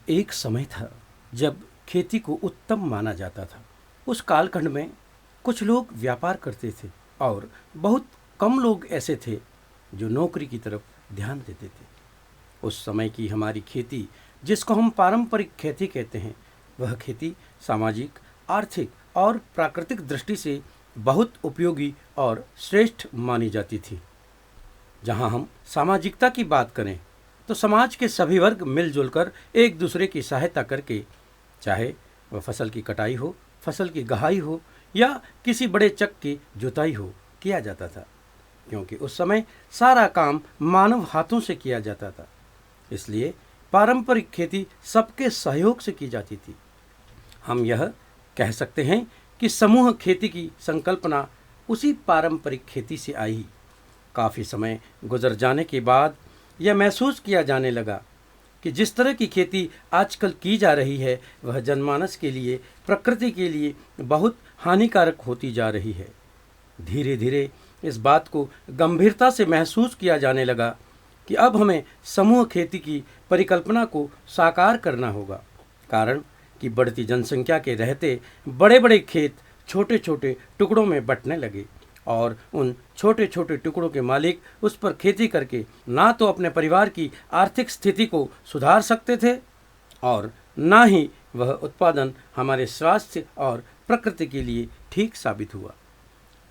एक समय था जब खेती को उत्तम माना जाता था। उस कालखंड में कुछ लोग व्यापार करते थे और बहुत कम लोग ऐसे थे जो नौकरी की तरफ ध्यान देते थे। उस समय की हमारी खेती, जिसको हम पारंपरिक खेती कहते हैं, वह खेती सामाजिक, आर्थिक और प्राकृतिक दृष्टि से बहुत उपयोगी और श्रेष्ठ मानी जाती थी। जहां हम सामाजिकता की बात करें तो समाज के सभी वर्ग मिलजुल कर एक दूसरे की सहायता करके, चाहे वह फसल की कटाई हो, फसल की गहाई हो या किसी बड़े चक की जुताई हो, किया जाता था। क्योंकि उस समय सारा काम मानव हाथों से किया जाता था, इसलिए पारंपरिक खेती सबके सहयोग से की जाती थी। हम यह कह सकते हैं कि समूह खेती की संकल्पना उसी पारंपरिक खेती से आई। काफ़ी समय गुजर जाने के बाद यह महसूस किया जाने लगा कि जिस तरह की खेती आजकल की जा रही है, वह जनमानस के लिए, प्रकृति के लिए बहुत हानिकारक होती जा रही है। धीरे धीरे इस बात को गंभीरता से महसूस किया जाने लगा कि अब हमें समूह खेती की परिकल्पना को साकार करना होगा। कारण कि बढ़ती जनसंख्या के रहते बड़े बड़े खेत छोटे छोटे टुकड़ों में बंटने लगे और उन छोटे छोटे टुकड़ों के मालिक उस पर खेती करके ना तो अपने परिवार की आर्थिक स्थिति को सुधार सकते थे और ना ही वह उत्पादन हमारे स्वास्थ्य और प्रकृति के लिए ठीक साबित हुआ।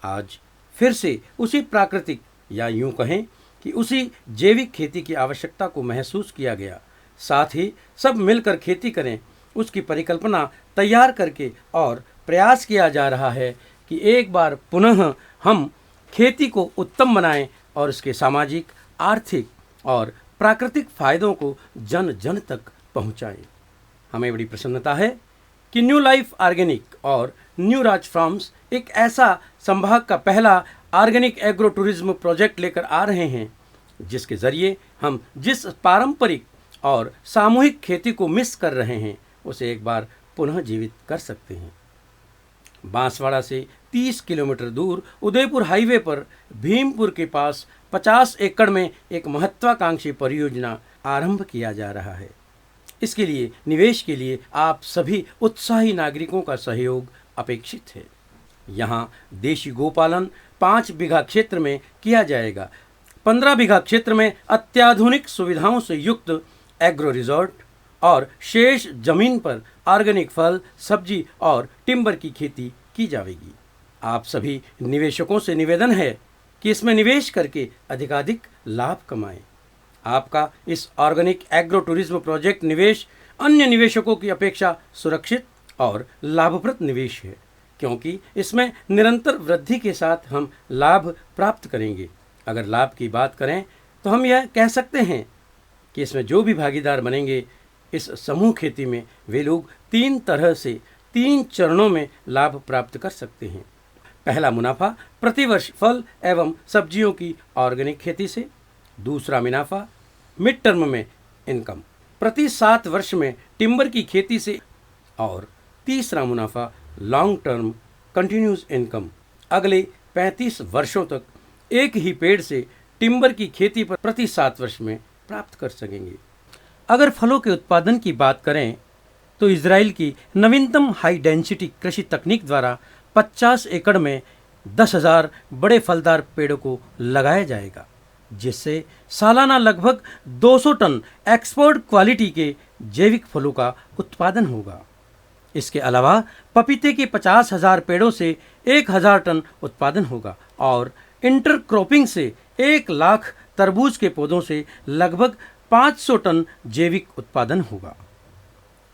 आज फिर से उसी प्राकृतिक, या यूं कहें कि उसी जैविक खेती की आवश्यकता को महसूस किया गया। साथ ही सब मिलकर खेती करें, उसकी परिकल्पना तैयार करके और प्रयास किया जा रहा है कि एक बार पुनः हम खेती को उत्तम बनाएं और उसके सामाजिक, आर्थिक और प्राकृतिक फायदों को जन जन तक पहुंचाएं। हमें बड़ी प्रसन्नता है कि न्यू लाइफ ऑर्गेनिक और न्यू राज फार्म्स एक ऐसा संभाग का पहला ऑर्गेनिक एग्रो टूरिज्म प्रोजेक्ट लेकर आ रहे हैं, जिसके जरिए हम जिस पारंपरिक और सामूहिक खेती को मिस कर रहे हैं, उसे एक बार पुनः जीवित कर सकते हैं। बांसवाड़ा से 30 किलोमीटर दूर उदयपुर हाईवे पर भीमपुर के पास 50 एकड़ में एक महत्वाकांक्षी परियोजना आरंभ किया जा रहा है। इसके लिए निवेश के लिए आप सभी उत्साही नागरिकों का सहयोग अपेक्षित है। यहाँ देशी गोपालन 5 बीघा क्षेत्र में किया जाएगा। 15 बीघा क्षेत्र में अत्याधुनिक सुविधाओं से युक्त एग्रो रिजॉर्ट और शेष जमीन पर ऑर्गेनिक फल, सब्जी और टिम्बर की खेती की जाएगी। आप सभी निवेशकों से निवेदन है कि इसमें निवेश करके अधिकाधिक लाभ कमाएं। आपका इस ऑर्गेनिक एग्रो टूरिज्म प्रोजेक्ट निवेश अन्य निवेशकों की अपेक्षा सुरक्षित और लाभप्रद निवेश है, क्योंकि इसमें निरंतर वृद्धि के साथ हम लाभ प्राप्त करेंगे। अगर लाभ की बात करें तो हम यह कह सकते हैं कि इसमें जो भी भागीदार बनेंगे इस समूह खेती में, वे लोग 3 तरह से 3 चरणों में लाभ प्राप्त कर सकते हैं। पहला मुनाफा प्रतिवर्ष फल एवं सब्जियों की ऑर्गेनिक खेती से। दूसरा मुनाफा मिड टर्म में इनकम प्रति 7 वर्ष में टिम्बर की खेती से। और तीसरा मुनाफा लॉन्ग टर्म कंटिन्यूस इनकम, अगले 35 वर्षों तक एक ही पेड़ से टिम्बर की खेती पर प्रति 7 वर्ष में प्राप्त कर सकेंगे। अगर फलों के उत्पादन की बात करें तो इजराइल की नवीनतम हाई डेंसिटी कृषि तकनीक द्वारा 50 एकड़ में 10,000 बड़े फलदार पेड़ों को लगाया जाएगा, जिससे सालाना लगभग 200 टन एक्सपोर्ट क्वालिटी के जैविक फलों का उत्पादन होगा। इसके अलावा पपीते के 50,000 पेड़ों से 1,000 टन उत्पादन होगा और इंटरक्रॉपिंग से 1 लाख तरबूज के पौधों से लगभग 500 टन जैविक उत्पादन होगा।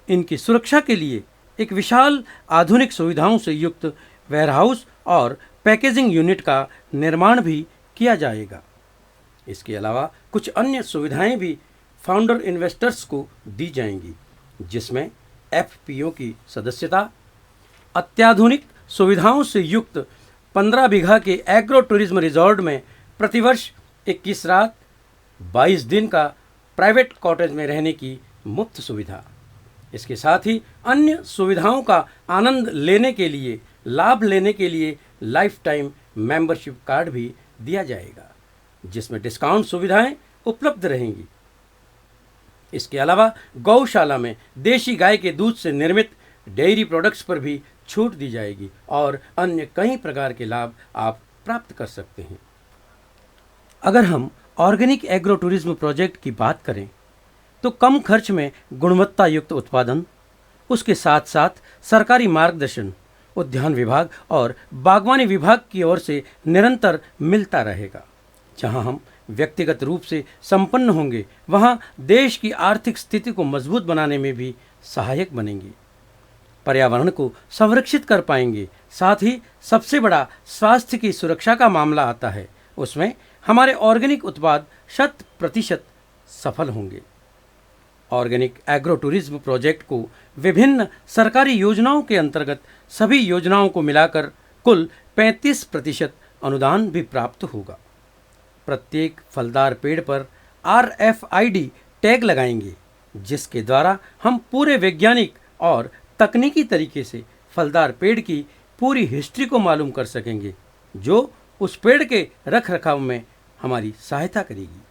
इनकी सुरक्षा के लिए एक विशाल आधुनिक सुविधाओं से युक्त वेयरहाउस और पैकेजिंग यूनिट का निर्माण भी किया जाएगा। इसके अलावा कुछ अन्य सुविधाएं भी फाउंडर इन्वेस्टर्स को दी जाएंगी, जिसमें एफपीओ की सदस्यता, अत्याधुनिक सुविधाओं से युक्त 15 बीघा के एग्रो टूरिज्म रिजॉर्ट में प्रतिवर्ष 21 रात 22 दिन का प्राइवेट कॉटेज में रहने की मुफ्त सुविधा। इसके साथ ही अन्य सुविधाओं का आनंद लेने के लिए, लाभ लेने के लिए लाइफ टाइम मेंबरशिप कार्ड भी दिया जाएगा, जिसमें डिस्काउंट सुविधाएं उपलब्ध रहेंगी। इसके अलावा गौशाला में देशी गाय के दूध से निर्मित डेयरी प्रोडक्ट्स पर भी छूट दी जाएगी और अन्य कई प्रकार के लाभ आप प्राप्त कर सकते हैं। अगर हम ऑर्गेनिक एग्रो टूरिज्म प्रोजेक्ट की बात करें तो कम खर्च में गुणवत्ता युक्त उत्पादन, उसके साथ साथ सरकारी मार्गदर्शन उद्यान विभाग और बागवानी विभाग की ओर से निरंतर मिलता रहेगा। जहां हम व्यक्तिगत रूप से संपन्न होंगे, वहां देश की आर्थिक स्थिति को मजबूत बनाने में भी सहायक बनेंगे, पर्यावरण को संरक्षित कर पाएंगे। साथ ही सबसे बड़ा स्वास्थ्य की सुरक्षा का मामला आता है, उसमें हमारे ऑर्गेनिक उत्पाद 100% सफल होंगे। ऑर्गेनिक एग्रो टूरिज्म प्रोजेक्ट को विभिन्न सरकारी योजनाओं के अंतर्गत सभी योजनाओं को मिलाकर कुल 35% अनुदान भी प्राप्त होगा। प्रत्येक फलदार पेड़ पर RFID टैग लगाएंगे, जिसके द्वारा हम पूरे वैज्ञानिक और तकनीकी तरीके से फलदार पेड़ की पूरी हिस्ट्री को मालूम कर सकेंगे, जो उस पेड़ के रख रखाव में हमारी सहायता करेगी।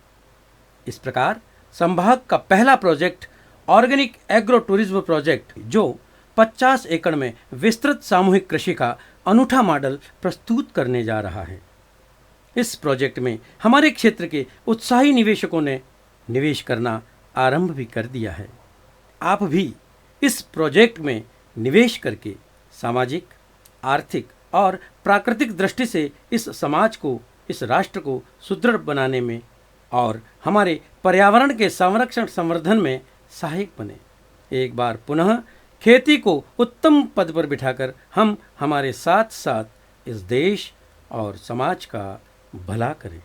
इस प्रकार संभाग का पहला project organic agro tourism project, जो 50 एकड़ में विस्तृत सामूहिक कृषि का अनूठा मॉडल प्रस्तुत करने जा रहा है। इस प्रोजेक्ट में हमारे क्षेत्र के उत्साही निवेशकों ने निवेश करना आरंभ भी कर दिया है। आप भी इस प्रोजेक्ट में निवेश करके सामाजिक, आर्थिक और प्राकृतिक दृष्टि से इस समाज को, इस राष्ट्र को सुदृढ़ बनाने में और हमारे पर्यावरण के संरक्षण संवर्धन में सहायक बने। एक बार पुनः खेती को उत्तम पद पर बिठाकर हम हमारे साथ साथ इस देश और समाज का भला करें।